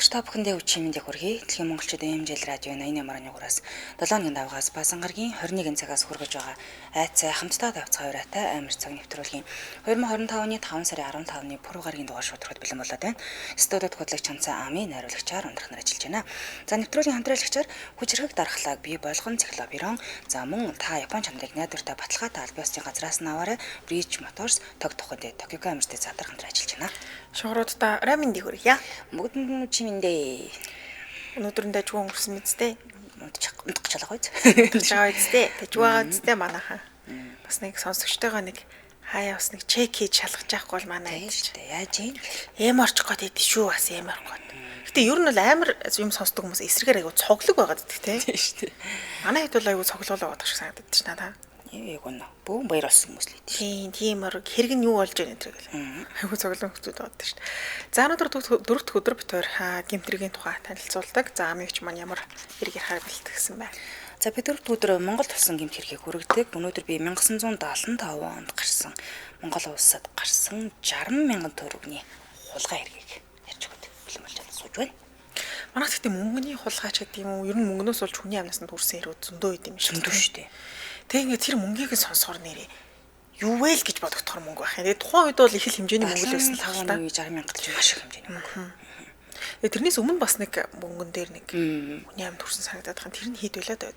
сонсогч та бүхэндээ өчигдөр мэндийг хүргэе. Дэлхийн монголчуудын хэмжээл радио 88.3-аас 7 өдрийн давгаас басан гарагийн 21 цагаас хүргэж байгаа айцаа хамтдаа давцгаа ураатай амир цаг нэвтрүүлгийн 2025 оны 5 сарын 15-ны пүрэв гарагийн дугаар шударгад бэлэн болоод байна. Студиуд хөтлөгч Чанцаа Ами найруулагчаар ундрахнаар ажиллаж байна. За нэвтрүүлгийн хамтраалагчаар хүчрхэг дархлааг бий болгон циклопирон за мөн та Япон чанарыг найдвартай баталгаатай аль биесийн газраас нь аваарай. Bridge Motors Тог Тухайд Токио амиртай задар хамтран ажиллаж байна. Шугруудаа раминди хүргье. Бүгдэнд чимэндээ Өнөөдөр дэжгүй өнгөрсөн мэдтэй. унтах чалгаа үйз. Чагаа үсттэй. Дэжгүй үсттэй манайхан. Бас нэг сонсогчтойгоо нэг хаяа бас нэг чек хийж шалгаж яахгүй бол манай Яаж тэ яаж юм? эм орчих гээд идэв шүү бас эм орох гээд. Гэтэ ер нь бол амар юм сонсдог хүмүүс эсрэгээр айгу цоглог байгаад идэх те. Тийм шүү дээ. Манай хэд бол айгу цоглуулаа бодох шиг санагдаж байна та. Яг үнэ. Бүүн баяр болсон хүмүүс л идэв. Тийм орог хэрэг нь юу болж байна гэдэг л. Айгу цоглог хүмүүс боддог шүү дээ. За өнөөдөр дөрөвт өдөр бит хоёр гэмтрийн тухай танилцуулдаг. За амигч маань ямар хэрэг ярихаар бэлтгэсэн байна. За бид өдөр Монгол тусан гэмт хэргийг хүргэдэг. Өнөөдөр би 1975 онд гарсан Монгол улсад гарсан 60 мянган төгрөгийн хулгай хэргийг ярьж өгöd. Бэлэн болж сууж байна. Манайх гэхдээ мөнгөний хулгайч гэдэг юм уу? Ер нь мөнгнөөс болж хүний амнасанд хүрсэн хэрэг зөндөө идэм шиг. Зөндөө шүү дээ. Тэг ингээд тэр мөнгийг сонсохоор нэрээ юу вэ л гэж бодогдохоор мөнгө байх. Тэгээд тухайн үед бол их л хэмжээний мөнгө л байсан л та. 60 мянга гэж маш их хэмжээний мөнгө. Тэгээд тэрнээс өмнө бас нэг мөнгөн дээр нэг хүний амд хүрсэн санагдаад байгаа. Тэр нь хэд байлаа даа.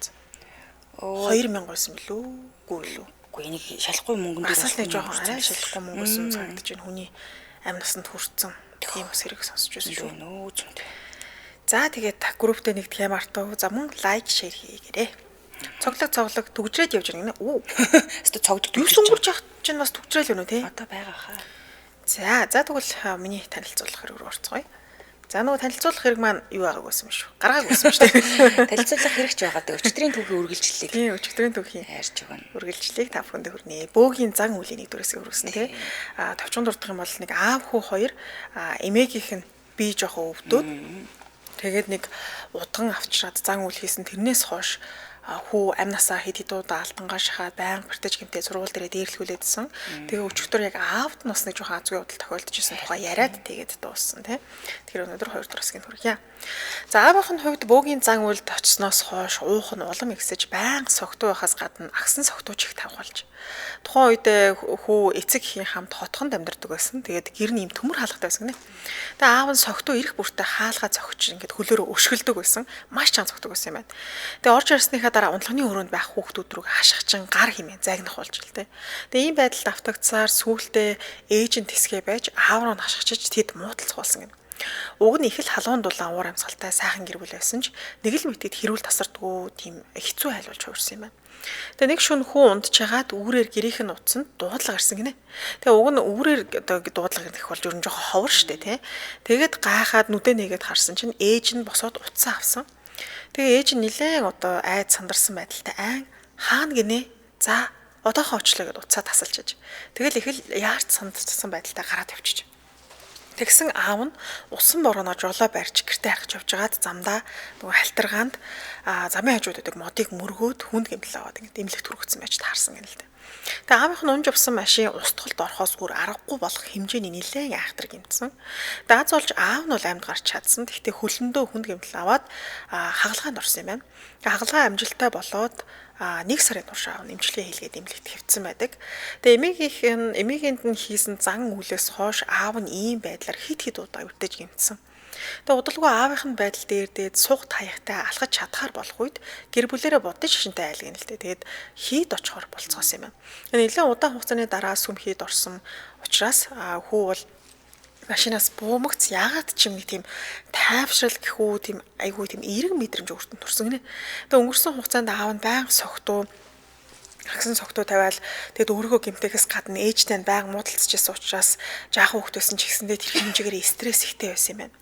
2000 байсан билүү? Үгүй юу? Үгүй энийг шалахгүй мөнгөн дээр бас нэг жоохон арай шалахгүй мөнгөсөн санагдаж байна. Хүний амь насанд хүрсэн тийм бас хэрэг сонсч байсан шүү. Нөө зөнд. За тэгээд групптэй нэгдэх юм артуу. За мөн лайк, шеэр хийгээрэй. Цоглог төгжрээд явж байгаа нэ. Оо. Өөртөө цогж юу өнгөрч явах чинь бас төгжрэл байна уу те? Одоо байгаа хаа. За тэгвэл миний танилцуулах хэрэг рүү орцгоё. За нөгөө танилцуулах хэрэг маань юу байгааг байсан юм шүү. Гаргааг байсан шүү дээ. Танилцуулах хэрэг ч байгаа. Өчигдрийн түүхийн үргэлжлэлийг. Тийм, өчигдрийн түүхийн ярьж байгаа. Үргэлжлэлийг та бүхэнд хүргэнэ. Бөөгийн зан үлийн нэгдүгээрсээ хүргэсэн тий. Товчон дурдах юм бол нэг аав хүү хоёр эмээгийнх нь бие жоохон өвдөд. Тэгээд нэг удган авчраад зан үйл хийсэн тэрнээс хойш хүү амнасаа хэд хэд удаа алтангаа шахаад байнга бэртэж гэмтээ сургууль дээрээ дээрлэхүүлээдсэн. Тэгээ өчигдөр яг аавд нас нэг жоохон азгүй удал тохиолдож исэн тухай яриад тэгээд дууссан тий. Тэгэхээр өнөөдөр 2 дахь хэсгийг хүргье. За аавынхын хувьд бөөгийн зан үйлд очсноос хойш уух нь улам ихсэж байнга согтуу байхаас гадна агсан согтууч их тавхалж. Тухайн үед хүү эцэг эхийн хамт хотхонд амьдардаг байсан. Тэгээд гэр нь юм төмөр хаалгатай байсан гинэ. Тэгээ аав нь согтуу ирэх бүртээ хаалгаа зогч ингээд хөлөөрөө өшгөлдөг байсан. Маш чанга зогтдог байсан юм байна. Тэгээ орж ирснийхаа дараа унтлагын өрөөнд байх хүүхдүүд рүү хашгичин гар химээ загнах болж л тээ. Тэгээ ийм байдалд автагдсаар сүүлдээ ээж нь тэсгээ байж аав руу хашгичиж тэд муудалцуулсан гэнэ. Уг нь их л халуун дулаан уур амьсгалтай сайхан гэр бүл байсан ч нэг л мэтэд хэрүүл тасардгүй тийм хэцүү хайлуулж хуурсан юм байна. Тэгээ нэг шөнө хүү унтчихагаад үүрээр гэрийнх нь утсанд дуудлага гарсан гинэ. Тэгээ уг нь үүрээр дуудлага гэх бол журам жоохон ховор штэ тий. Тэгээд гайхаад нүдэ нэгээд харсан чинь ээж нь босоод утсаа авсан. Тэгээ ээж нь нилээн одоо айд сандарсан байдалтай айн хаана гинэ. За одоохон очлоо гэд утсаа тасалчиж. Тэгэл их л яарч сандарсан байдалтай гараад явчих. Тэгсэн аав нь усан борооно жолоо барьж гэртээ харах явж байгаад замдаа нөгөө халтаргаанд замын хажууд байдаг модыг мөргөөд хүнд гэмтэл аваад ингэ дэмлэгт хүргэсэн байж таарсан гэнэ л дээ. Тэгээ аавынх нь унж авсан машин устгалд орохоос бүр аргагүй болох хэмжээний нэлээд айхтар гэмтсэн. Дааз болж аав нь бол амьд гарч чадсан. Тэгтээ хөлөндөө хүнд гэмтэл аваад хагалгаанд орсон юм байна. Хагалгаа амжилттай болоод 1 сарын турш аав нэмжлэгээ хийлгээд эмнэлэгт хэвтсэн байдаг. Тэгээ эмээгэнд нь хийсэн зан үйлээс хойш аав нь ийм байдлаар хит удаа өвдөж гэмтсэн. Тэгээ удалгүй аавынх нь байдал дээд суг таягтай алхаж чадхаар болох үед гэр бүлэрээ будаж шинтэй айлгэн л дээ. Тэгээд хийд очихоор болцоосон юм байна. Нэлээд удаан хугацааны дараа сүм хийд орсон учраас хүү бол машинаас буумагц яагаад ч юм нэг тийм тайвшрал гэхүү тийм айгүй тийм эерэг мэдрэмж өөртөө төрсөн гинэ. Тэгээ өнгөрсөн хугацаанд аав нь байнга согтуу агсан согтуу тавиал тэгэд өөрийгөө гэмтэхээс гадна ээжтэй байнга муудалцчихсан учраас жаахан хөвгтөөсөн ч гэсэндээ тэр хэмжээгээр стресс ихтэй байсан юм байна.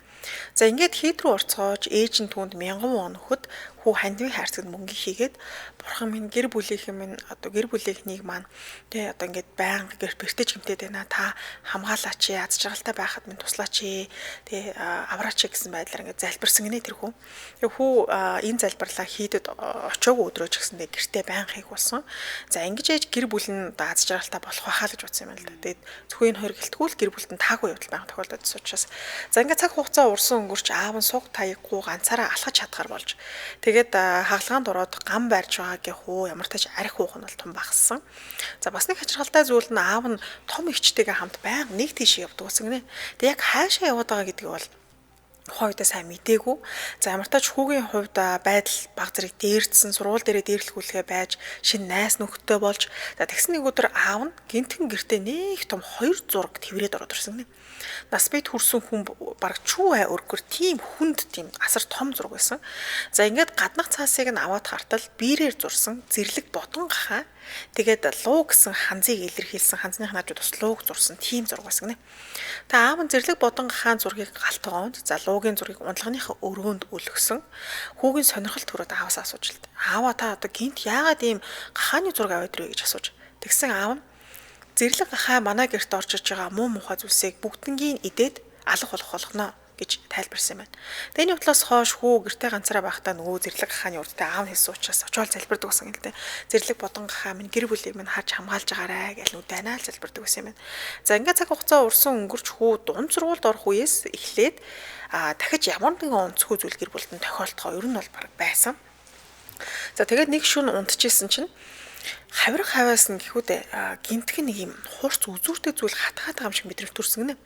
За ингээд хийд рүү орцгоож ээж нь түүнд 1000 вон өгөхөд хүү хандивын хайрцагт мөнгө хийгээд бурхан минь гэр бүлийнхэн минь одоо гэр бүлийнхнийг маань тий одоо ингээд байнга гэртэж гэмтээд байна. Та хамгаалаач, аз жаргалтай байхад минь туслаач тий авраач гэсэн байдлаар ингээд залбирсан гинэ тэр хүү. Тэр хүү энэ залбирлаа хийдэд очоогүй өдрөөч гэсэндээ гэртээ байнга хийх болсон. За ингэж ээж гэр бүл нь одоо аз жаргалтай болох байхаа л гэж бодсон юм байна л да. Тэгээд зөвхөн энэ хоёр гэлтгүүл гэр бүлд нь таагүй явдал байнга тохиолдож учраас за ингээд цаг хугацаа урсан өнгөрч аав нь суг таяггүй ганцаараа алхаж чадхаар болж тэгээд хагалгаанд ороод гам барьж байгаагийн хуу ямар тач арх хуух нь бол том багассан. За бас нэг хачиргалтай зүйл нь аав нь том эгчтэйгээ хамт байнга нэг тийш явдаг гэсэн гинэ. Тэг яг хаашаа яваад байгаа гэдгийг бол хойдоо сайн мдээгүй. За ямар тач хүүгийн хувьд байдал баг зэрэг дээрдсэн сургууль дээрээ дээрлэхүүлгээ байж шинэ найс нөхдөд болж за тэгсэн нэг өдөр аав нь гинтхэн гэртээ нэг том 2 зураг тврээд ороод ирсэн гинэ. Нас бит хүрсэн хүн баг чүү өргөр тийм хүнд тийм асар том зураг байсан. За ингээд гаднах цаасыг нь аваад хартал биерээр зурсан зэрлэг ботон гахаа тэгээд луу гэсэн ханзыг илэрхийлсэн ханзны ханажууд бас лууг зурсан тийм зураг байсан гинэ. Та аав нь зэрлэг ботон гахаан зургийг галтгоонд за луугийн зургийг унтлагынхаа өрөөнд өлгсөн. Хүүгийн сонирхол төрөөд ааваас асууж л аава та одоо гинт яагаад ийм гахааны зураг аваад ирвэ гэж асууж. Тэгсэн аав нь зэрлэг гахаа манай гэрт орж иж байгаа муу мухай зүйлсийг бүгднгийн идээд алга болгоно гэж тайлбарсан юм байна. Тэний утлаас хойш хүү гэртээ ганцаараа байхдаа нөгөө зэрлэг гахааны урдтай аав нь хэлсэн учраас очиол залбирдаг байсан юм л дээ. Зэрлэг бодон гахаа минь гэр бүлийг минь харж хамгаалж байгаарэ гэж нүдэнаа л залбирдаг байсан юм байна. За ингээд цаг хугацаа урсан өнгөрч хүү дунд сургуульд орох үеэс эхлээд дахиж ямар нэгэн онцгой зүйл гэр бүлд нь тохиолдохоо ер нь бол баг байсан. За тэгээд нэг шөнө унтчихсэн чинь хавирах хаваас нь гэхүүдээ гинтхэн нэг юм хуурц үзүүртэй зүйл хатгаад байгаа юм шиг мэдрэмж төрсөн гинэ.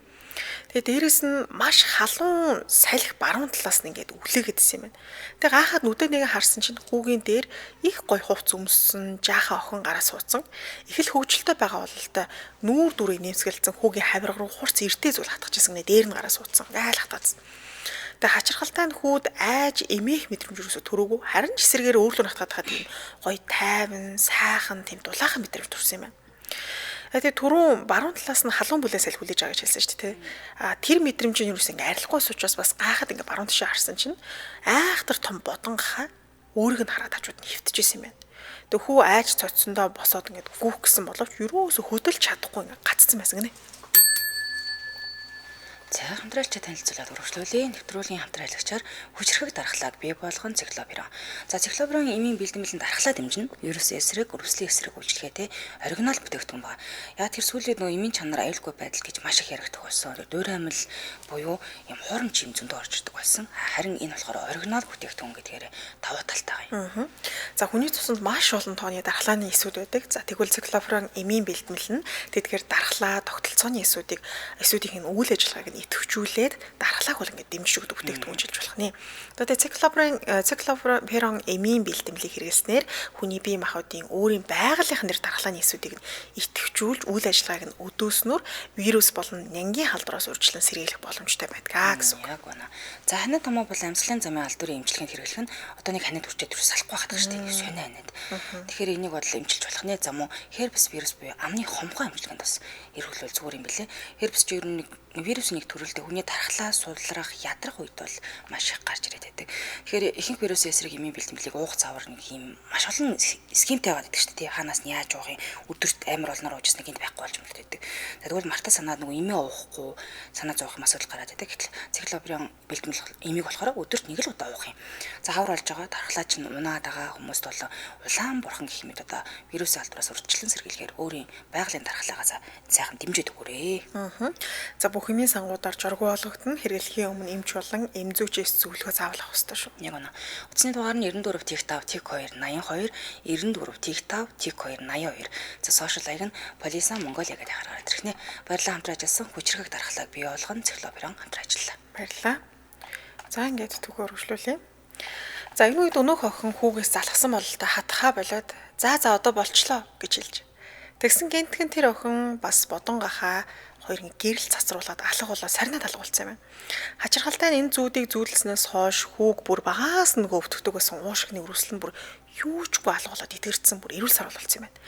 Тэгээ дээрэс нь маш халуун салхи баруун талаас нь ингээд үлээгээдсэн юм байна. Тэгээ гахаад нүдэ нэгэ харсан чинь хүүгийн дээр их гой хувц өмссөн, жаахан охин гараа суудсан. Их л хөвгөлтэй байгаа бол л та нүүр дүрийг нэмсгэлцэн хүүгийн хавирга руу хурц эртээ зүйл хатчихсан гинэ. Дээр нь гараа суудсан. Айл хатаадсан. Тэгээ хачирхалтай нь хүүд айж эмээх мэдрэмж юусоо төрөөгүй. Харин ч эсрэгээр өөрлөө натгаад хаад юм гоё тайван, сайхан тийм дулаахан мэдрэмж төрсөн юм байна. Тэгээ түрүүн баруун талаас нь халуун бүлээс аль хүлээж байгаа гэж хэлсэн шүү дээ. Тэр мэдрэмжийн юус ингээ арилгахгүйс учраас бас гайхаад ингээ баруун тишээ харсан чинь айхтар том бодон гахаа өөрийг нь хараад хажууд нь хөвтөжсэн юм байна. Тэгээ хүү айж цоцсондоо босоод ингээ гүөх гэсэн боловч юусоо хөдөлж чадахгүй ингээ гацсан байсан гинэ. За хамтрaalчаа танилцуулаад өргөжлүүлээ. Нэвтрүүлгийн хамтраалагчаар хүчрхэг дархлааг бий болгон циклопирон. За циклопирон эмийн бэлтгэмжлэн дархлаа дэмжинэ. Вирус эсрэг, өрөвслийн эсрэг үйлчлэгээтэй оригинал бүтээгдэхүүн байна. Яг тэр сүүлийн нөгөө эмийн чанар аюулгүй байдал гэж маш их яригдах болсон. Дуурай амил буюу юм хуурамч юм зөндөө орж ирдэг байсан. Харин энэ болохоор оригинал бүтээгдэхүүн гэдгээр давуу талтай юм. За хүний цуснд маш олон тооны дархлааны эсүүд байдаг. За тэгвэл циклопирон эмийн бэлтгэмэл нь тэдгээр дархлаа, тогтолцооны эсүүдийн үйл ажиллагааг идэвхжүүлээд дархлааг бол ингээд дэмжиж өгдөг бүтээгдэхүүн жилж болох нэ. Одоо циклопирон эмийн бэлтгэлийг хэрэглэснээр хүний бие махбодын өөрийн байгалийнхын нэр дархлааны эсүүдийг идэвхжүүлж үйл ажиллагааг нь өдөөснөөр вирус болон нянгийн халдвараас урьдчилан сэргийлэх боломжтой байдаг гэсэн үг. Яг байна. За ханад томоо бол амьслын замын алдуурын эмчилгээнд хэрэглэх нь одоо нэг ханад хүрчээд төрөс салахгүй хатдаг шүү дээ. Сонио ханад. Тэгэхээр энийг бол эмчилж болох нэ зам уу херпес вирус буюу амны хомгоо эмчилгээнд бас эргүүлвэл зүгээр юм бэлээ. Херпес ч ер нь вирусын нэг төрөлтэй хүний дархлаа сулрах, ядрах үед бол маш их гарч ирээд байдаг. Тэгэхээр ихэнх вирусын эсрэг эмийн бэлтгэлийг уух цаавар нэг юм маш олон схемтэй байгаа гэдэг шүү дээ. Ханаас нь яаж уух юм, өдөрт амар олноор уужсныг энд байхгүй болж мэддэг. Тэгвэл мартаа санаад нөгөө эмээ уухгүй, санаа зовох юм асуудал гараад байдаг. Гэтэл циклопирон бэлтгэл эмийг болохоор өдөрт нэг л удаа уух юм. За хавар олж байгаа дархлаа чинь унаад байгаа хүмүүст бол улаан бурхан гэх юм одоо вирусын алдраас урьдчилан сэргийлэхээр өөрийн байгалийн дархлаагаа сайхан дэмжиж өгөөрэй. За бүх эмийн сангуудаар жургу болгогдно. Хэрэглэхийн өмнө эмч болон эмзүүчээс зөвлөгөө заавал авах ёстой шүү. Яг үнэ. Утасны дугаар нь 94 tik 5 tik 2 82 94 tik 5 tik 2 82. За сошиал аяг нь Полисан Монголиа гэдэг хараад ирэх нэ. Баярлалаа хамтран ажилласан хүчрхэг дархлааг бий болгон циклопирон хамтран ажиллаа. Баярлалаа. За ингээд түгөө өргөжлүүлье. За энэ үед өнөөх охин хүүгээс залхсан бол та хатхаа болоод за одоо болчлоо гэж хэлж. Тэгсэн гинтхэн тэр охин бас бодон гахаа хоёр гэрэл цацруулаад алга болоо сарнаад алгуулсан юм байна. Хачирхалтай энэ зүүдийг зүүдэлснээс хойш хүүг бүр багаас нь өвтгдөг байсан уушигны өрөсөл нь бүр юучгүй алга болоод итгэрцэн бүр эрүүл сарвал болсон юм байна.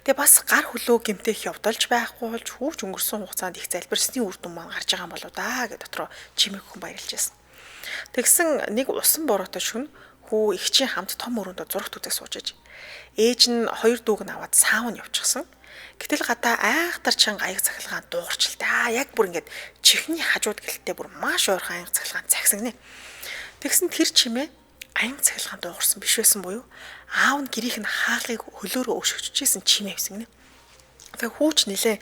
Тэгээ бас гар хөлөө гэмтэх явдалж байхгүй болж хүүч өнгөрсөн хугацаанд их залбирсны үр дүн маань гарч байгаа юм болоо даа гэж дотроо чимээг хүн баярлж байсан. Тэгсэн нэг усан бороотой шүн хүү эгчийн хамт том өрөөндөө зурагт үзэх сууж иж. Ээж нь хоёр дүүг нь аваад саав нь явчихсан. Гэтэл гадаа айхтар чанга аяг цахилгаан дуугарчлаа. Яг бүр ингээд чихний хажууд гэлтэй бүр маш ойрхон аяг цахилгаан цагсагнэ. Тэгсэн тэр чимээ аяг цахилгаан дуугарсан биш байсан буюу аав нь гэрийнх нь хаалгыг хөлөөрөө өшгөжчихсэн чимээ хэвсэгнэ. Тэгээ хүүч нилээ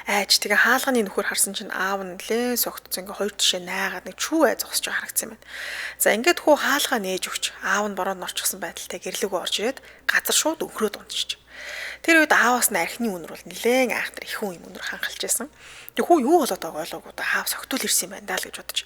айж тэгээ хаалганы нөхөр харсан чинь аав нь нилээ согтцсон ингээ хоёр тишээ найгаад нэг чүү ай зогсож байгаа харагдсан юм байна. За ингээд хүү хаалгаа нээж өгч аав нь бороонд орчихсон байдалтай гэрлэгөө орж ирээд газар шууд өнхрөөд унтчих. Тэр үед ааваас нь архины үнэр бол нилээн айхтар их хүн юм үнэр хангалж байсан. Тэг хүү юу болоод байгааг ойлгоогүй да аав согтуул ирсэн юм байна даа л гэж бодож.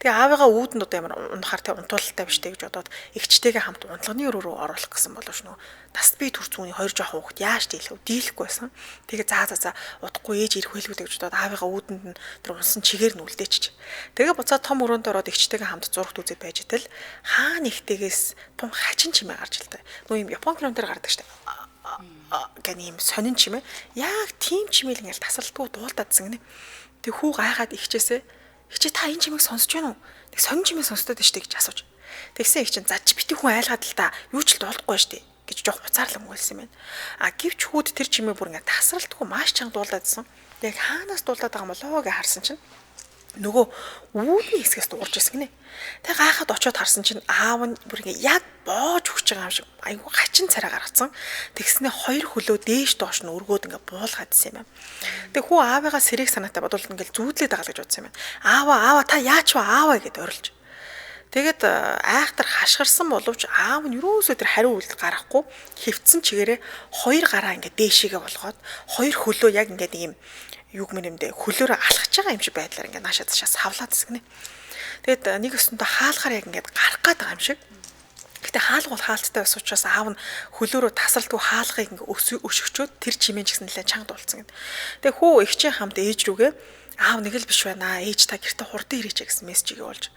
Тэгээ аавыгаа үүдэнд одоо ямар унахаар тэг унтуулалтай биш тэг гэж бодоод эгчтэйгээ хамт унтлагын өрөө рүү оруулах гэсэн болоош нөө. Таст би төрцүүний хоёр жоох хүүхэд яаж дийлэх вэ? Дийлэхгүй байсан. Тэгээ за удахгүй ээж ирэх байлгүй гэж бодоод аавыгаа үүдэнд нь тэр унсан чигээр нь үлдээчих. Тэгээ буцаад том өрөөнд ороод эгчтэйгээ хамт зурагт үзээд байж итэл хаана ихтэйгээс тун хачин чимээ гарч ил та. Нөө юм Япон кинон дээр гардаг штэ. Гэнэ юм сонин чимээ яг тийм чимээл ингээл тасралтгүй дуулдаадсан гинэ. Тэг хүү гайхаад ихчээсээ ихчээ та энэ чимээг сонсож байна уу? Тэг сонин чимээ сонсдод штэ гэж асууж. Тэгсэн их чинь за бити хүн айлгаад л та юу ч л дуулахгүй штэ гэж жоох буцаарлан өгүүлсэн юм байна. Гэвч хүүд тэр чимээ бүр ингээ тасралтгүй маш чанга дуулдаадсан. Яг хаанаас дуулдаад байгаа юм болоо гэж харсан чинь нөгөө үүдний хэсгээс дуурж ирсэн гинэ. Тэг гайхаад очиод харсан чинь аав нь бүр ингээ яг боож өгч байгаа юм шиг айгүй хачин царай гаргацсан. Тэгснээ хоёр хөлөө дээш доош нь өргөөд ингээ буулгаадсэн юм байна. Тэг хүү аавыгаа сэрэг санаатай бодвол ингээл зүүдлээд байгаа л гэж бодсон юм байна. Аава та яач вэ ааваа гэд орилж. Тэгэд айхтар хашгирсан боловч аав нь юусоо тэр хариу үйлдэл гаргахгүй хөвцөн чигээрээ хоёр гараа ингээ дээшээгээ болгоод хоёр хөлөө яг ингээ нэг юм юг мэнэмдээ хөлөөрөө алхаж байгаа юм шиг байдлаар ингээ наашаа цаашаа савлаад хэсгэнэ. Тэгэд нэг өстөндөө хаалахаар яг ингээ гарах гээд байгаа юм шиг. Гэтэ хаалга бол хаалттай бас учраас аав нь хөлөөрөө тасралтгүй хаалгыг ингээ өшгчөөд тэр чимээ ч гэсэн нэлээд чанга дуулсан гэд. Тэгээ хүү эгчийн хамт ээж рүүгээ аав нэг л биш байна. Ээж та гэртээ хурдан ирээч гэсэн мессежийг явуулж.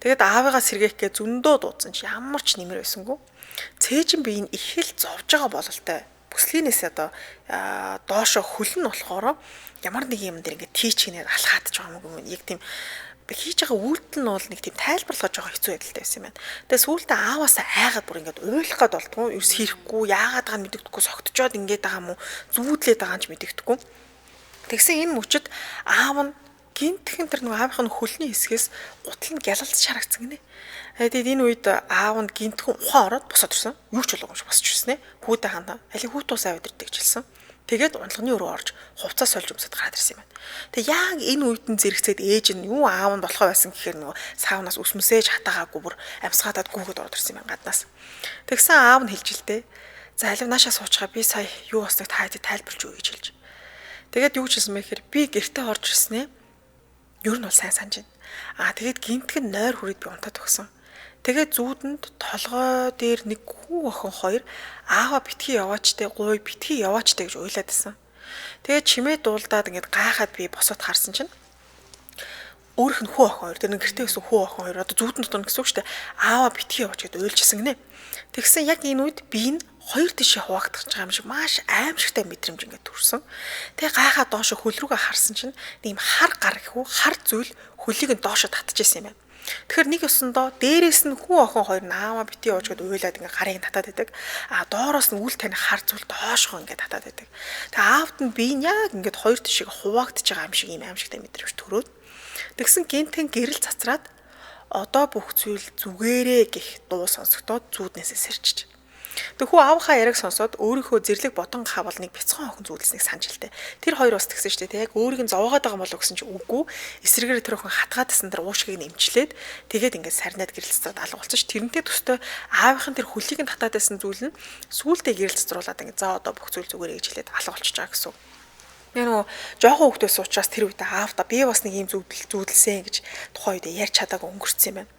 Тэгэд аавыгаа сэргээхгээ зөндөө дуудсан чи ямар ч нэмэр байсангүй. Цээжин би энэ их л зовж байгаа бололтой. Бүслийнээс одоо доошо хөлн болохоор ямар нэг юм дээр ингээ тийч гинээр алхаад ч байгаа юм. Яг тийм хийж байгаа үйлдэл нь бол нэг тийм тайлбарлаж байгаа хэцүү байдалтай байсан юм байна. Тэгээ сүүлдээ ааваасаа айгаад бүр ингээд уйлах гээд болтгоо. Ерөөс хийхгүй, яагаад байгаа нь мэддэхгүй, согтчоод ингээд байгаа юм уу? Зүүдлээд байгаа юм ч мэддэхгүй. Тэгсэн энэ мөчөд аав нь гинтхэн тэр нэг аавынх нь хөлний хэсгээс гутал нь гялалж шарагцсан гинэ. Тэгээд энэ үед аав нь гинтхэн ухаан ороод босоод ирсэн. Юу ч болоогүй босч ирсэн ээ. Хүүдээ хандаа. Алийг хүүтуусаа удирдах гэж хэлсэн. Тэгээд унтлагын өрөө орж хувцас сольж өмсөд гараад ирсэн юм байна. Тэгээд яг энэ үед нь зэрэгцээд ээж нь юу аав нь болохоо байсан гэхээр нөгөө саунаас өсмөсээж хатаагаагүй бүр амсгаадаад гүгээд ороод ирсэн юм байна гаднаас. Тэгсэн аав нь хэлж илтээ. За алив наашаа суучгаа би сая юу болсныг та хэдий тайлбарлаж өгье гэж хэлж. Тэгээд юу ч хэлсэн бэ гэхээр би гэртээ орж ирсэн ээ. Ер нь бол сайн санаж байна. Тэгээд гинтгэн нойр хүрээд би унтаад өгсөн. Тэгээд зүүдэнд толгой дээр нэг хүү охин хоёр аава битгий яваачтай гуй битгий яваачтай гэж уйлаад байсан. Тэгээд чимээ дуулдаад ингээд гайхаад би босоод харсан чинь өөрөх нь хүү охин хоёр тэр нэг гэртээ байсан хүү охин хоёр одоо зүүдэн дотор гэсэн үг шүү дээ. Аава битгий яваач гэдээ уйлжсэн гинэ. Тэгсэн яг энэ үед би хоёр тишээ хуваагдах байгаа юм шиг маш аимшигтай мэдрэмж ингээд төрсөн. Тэгээ гайхаа доошо хөл рүүгээ харсан чинь тийм хар гар гэхүү хар зүйл хөлийг нь доошо татчихсан юм байна. Тэгэхээр нэг ёсондоо дээрээс нь хүү охин хоёр нь аава бити явууч гэдээ уйлаад ингээд гарыг татаад байдаг. Доороос нь үл таних хар зүйл доошоо ингээд татаад байдаг. Тэгээ аавд нь би яг ингээд хоёр тишээ хуваагдж байгаа юм шиг ийм аимшигтай мэдрэмж төрөөд тэгсэн гинтэн гэрэл цацраад одоо бүх зүйл зүгээрээ гэх дуу сонсогдоод зүүднээсээ сэрчиж. Тэг хүү аавынхаа яриаг сонсоод өөрийнхөө зэрлэг бодон хавал нэг бяцхан охин зүйлснийг санаж илтээ. Тэр хоёр бас тэгсэн шүү дээ. Яг өөрийг нь зовоогоод байгаа болов гэсэн чинь үгүй. Эсрэгээр тэр охин хатгаадсан тэр уушгийг нэмчлээд тэгээд ингээд сарнаад гэрэлцээд алга болчих. Тэрнтэй төстэй аавынхын тэр хөлийг нь татаад байсан зүйл нь сүултээ гэрэлцэцруулаад ингээд за одоо бүх зүйл зүгээрээ гэж хэлээд алга болчихж байгаа гэсэн. Нэрөө жоохон хөвгтөөс учраас тэр үед аавда би бас нэг юм зүүдэлсэн гэж тухайн үед ярьж чадаагүй өнгөрцсөн юм байна.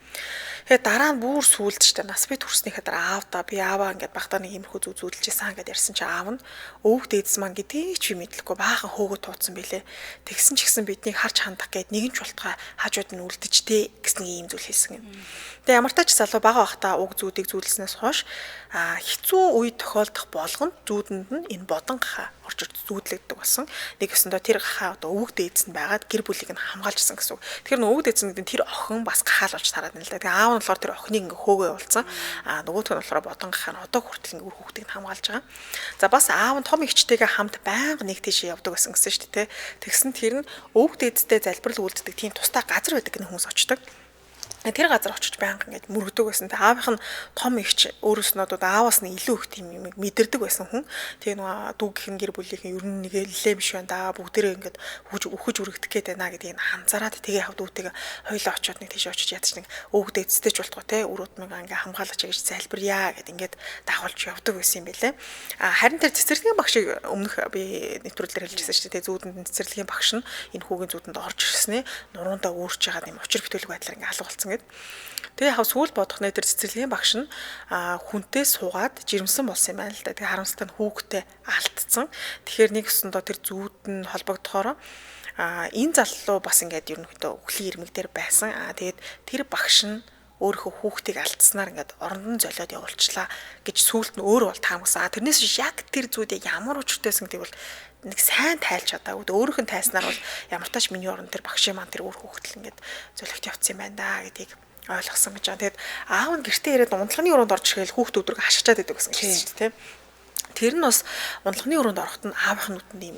Тэгээд дараа нь бүр сүулдэж та нас би төрснийхээ дараа аавда би ааваа ингээд багтаа нэг иймэрхүү зүүдэлж исэн гэдээ ярьсан чи аав нь өвөг дээдс маань гэдгийг ч би мэдлэхгүй баахан хөөгөө туудсан билээ. Тэгсэн ч гэсэн биднийг харж хандах гээд нэгэн ч болтгой хажууд нь үлдчихтэй гэсэн ийм зүйл хэлсэн юм. Тэгээд ямар тач залуу бага бахта уг зүүдийг зүүдэлснээс хойш хэцүү үе тохиолдох болгонд зүүдэнд нь энэ бодон гахаа орж ирж зүүдлэгддэг болсон. Нэг өсөндөө тэр гахаа одоо өвөг дээдс нь байгаад гэр бүлийг нь хамгаалжсэн гэсэн үг. Тэгэхээр өвөг дээдс нь тэр охин бас гахаал болж тараад байна л да. Тэгээ аав болохоор тэр охиныг ингээ хөөгөө явуулсан. Нөгөөх нь болохоор бодонгохоор одоо хүртэл ингээ үр хүүхдийг хамгаалж байгаа. За бас аав нь том эгчтэйгээ хамт байнга нэг тийш явдаг гэсэн шүү дээ. Тэгсэн тэр нь өвөг дээдтэй залбирал үйлддэг тийм тустай газар байдаг гэх хүмүүс очдог. Тэр газар очиж байнга ингээд мөрөгдөг байсан. Тэ аавынх нь том ихч өөрөөснөө ааваас нь илүү их тийм юм мэдэрдэг байсан хүн. Тэгээ нөгөө дүүгийнхэн гэр бүлийнхэн ер нь нэгэлээ биш байна да. Бүгдээрээ ингээд үхэж үрэгдэх гээд байна гэдгийг анзаараад тэгээ хавд үүдтэйгээ хоёлоо очиод нэг тийш очиж ядч нэг өвгд эцтэй ч болтгоо те үр удмыг ингээд хамгаалаач гэж залбирья гэд ингээд дагуулж явдаг байсан юм байлээ. Харин тэр цэцэрлэгийн багшийг өмнөх би нэвтрүүлгээр хэлжсэн шүү дээ. Зүүдэнд цэцэрлэгийн багш нь энэ хүүгийн зүүдэнд орж ирснээ нуруундаа өөрч байгаа юм учир бүтээлэг байдлаар ингээд алгуулсан. Тэгээ хав сүүл бодох нэ тэр цэцэрлэгийн багш нь хүнтэй суугаад жирэмсэн болсон юм байна л да. Тэгээ харамсалтай нь хүүхдээ алдсан. Тэгэхээр нэг өсөндөө тэр зүүд нь холбогдохоор энэ заллуу бас ингээд ерөнхийдөө өхлийн ирмэг дээр байсан. Тэгээд тэр багш нь өөрийнхөө хүүхдийг алдснаар ингээд оронд нь золиод явуулчлаа гэж сүүлд нь өөрөө бол таамагсан. Тэрнээс яг тэр зүүдийг ямар учиртайсан гэдэг бол нэг сайн тайлж чадаагүй. Өөрийнх нь тайснаар бол ямар тач миний орон тэр багшийн маань тэр өөр хүүхдэл ингээд зөлөгт явцсан юм байна да гэдгийг ойлгосон гэж байна. Тэгэд аав нь гэртээ ирээд унтлагын өрөөнд орж ирэхэд хүүхд өдрөг хашгичаад байдаг гэсэн чинь тийм. Тэр нь бас унтлагын өрөөнд ороход нь аавынх нүдэнд ийм